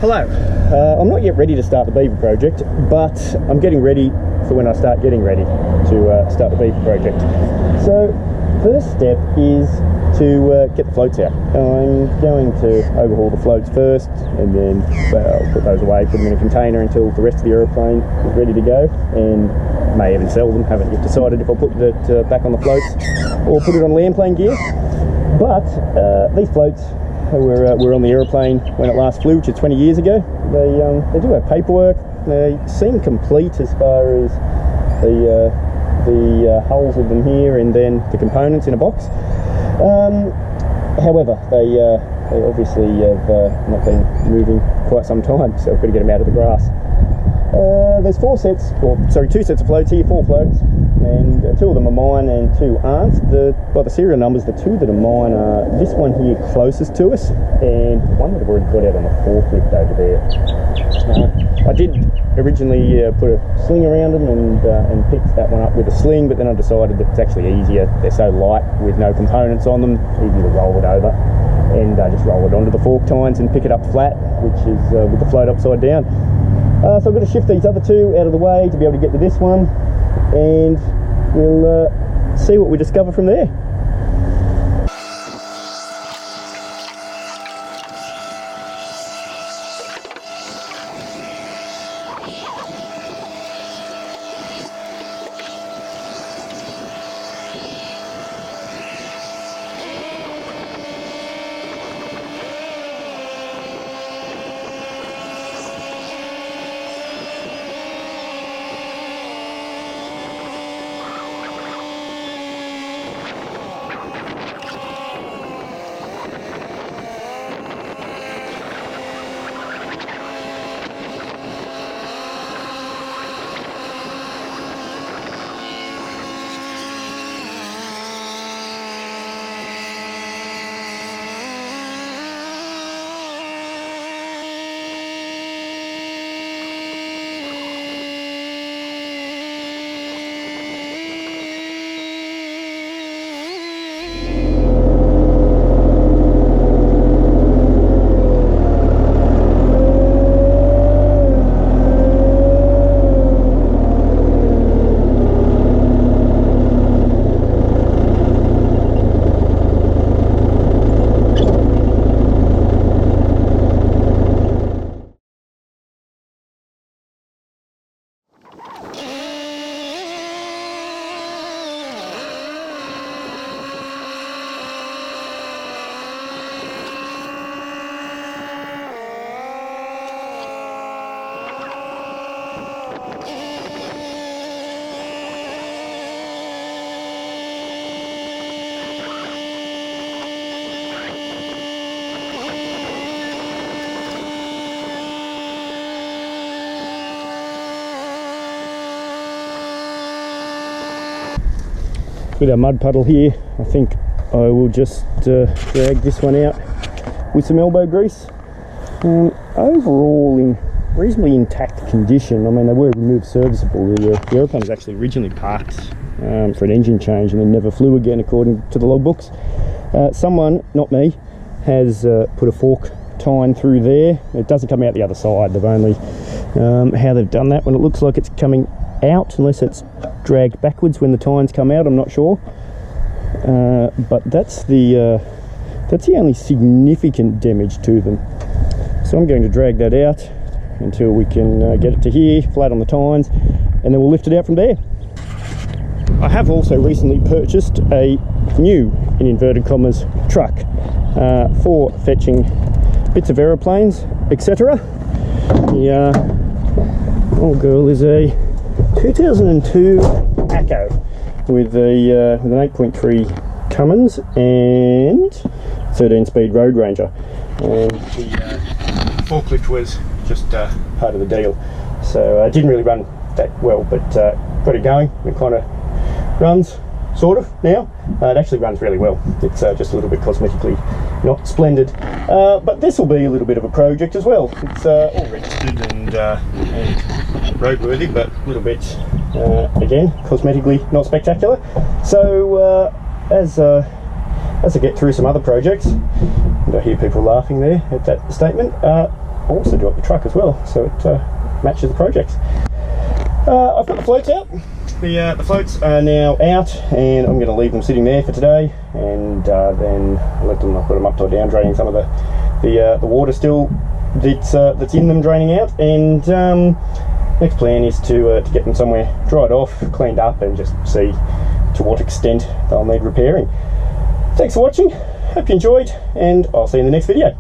Hello. I'm not yet ready to start the Beaver project, but I'm getting ready for when I start getting ready to start the Beaver project. So, first step is to get the floats out. I'm going to overhaul the floats first, and then I'll put those away, put them in a container until the rest of the aeroplane is ready to go, and may even sell them. Haven't yet decided if I'll put it back on the floats or put it on landplane gear. But these floats were on the aeroplane when it last flew, which is 20 years ago. They do have paperwork. They seem complete as far as the hulls of them here, and then the components in a box. However, they obviously have not been moving quite some time, so we've got to get them out of the grass. There's two sets of floats here, 4 floats, and 2 of them are mine and 2 aren't. By the serial numbers, the 2 that are mine are this one here closest to us, and one that I've already got out on the forklift over there. I did originally put a sling around them and picked that one up with a sling, but then I decided that it's actually easier. They're so light with no components on them, easy to roll it over, and just roll it onto the fork tines and pick it up flat, which is with the float upside down. So I've got to shift these other 2 out of the way to be able to get to this one, and we'll see what we discover from there. With our mud puddle here, I think I will just drag this one out with some elbow grease. Overall in reasonably intact condition. I mean, they were removed serviceable. The aeroplane was actually originally parked for an engine change and then never flew again according to the logbooks. Someone, not me, has put a fork tine through there. It doesn't come out the other side. They've only how they've done that when it looks like it's coming out, unless it's dragged backwards when the tines come out, I'm not sure. But that's the only significant damage to them. So I'm going to drag that out until we can get it to here, flat on the tines, and then we'll lift it out from there. I have also recently purchased a new, in inverted commas, truck for fetching bits of aeroplanes, etc. The old girl is a 2002 Acco with an 8.3 Cummins and 13-speed Road Ranger, and the forklift was just part of the deal, so it didn't really run that well, but got it going. It kind of runs sort of now. It actually runs really well. It's just a little bit cosmetically not splendid, but this will be a little bit of a project as well. It's all registered and roadworthy, but a little bit again cosmetically not spectacular. So as I get through some other projects, and I hear people laughing there at that statement, also do up the truck as well, so it matches the project. I've got the floats out. The floats are now out, and I'm going to leave them sitting there for today, and then I'll put them upside down, draining some of the water still that's in them draining out. And next plan is to get them somewhere dried off, cleaned up, and just see to what extent they'll need repairing. Thanks for watching, hope you enjoyed, and I'll see you in the next video.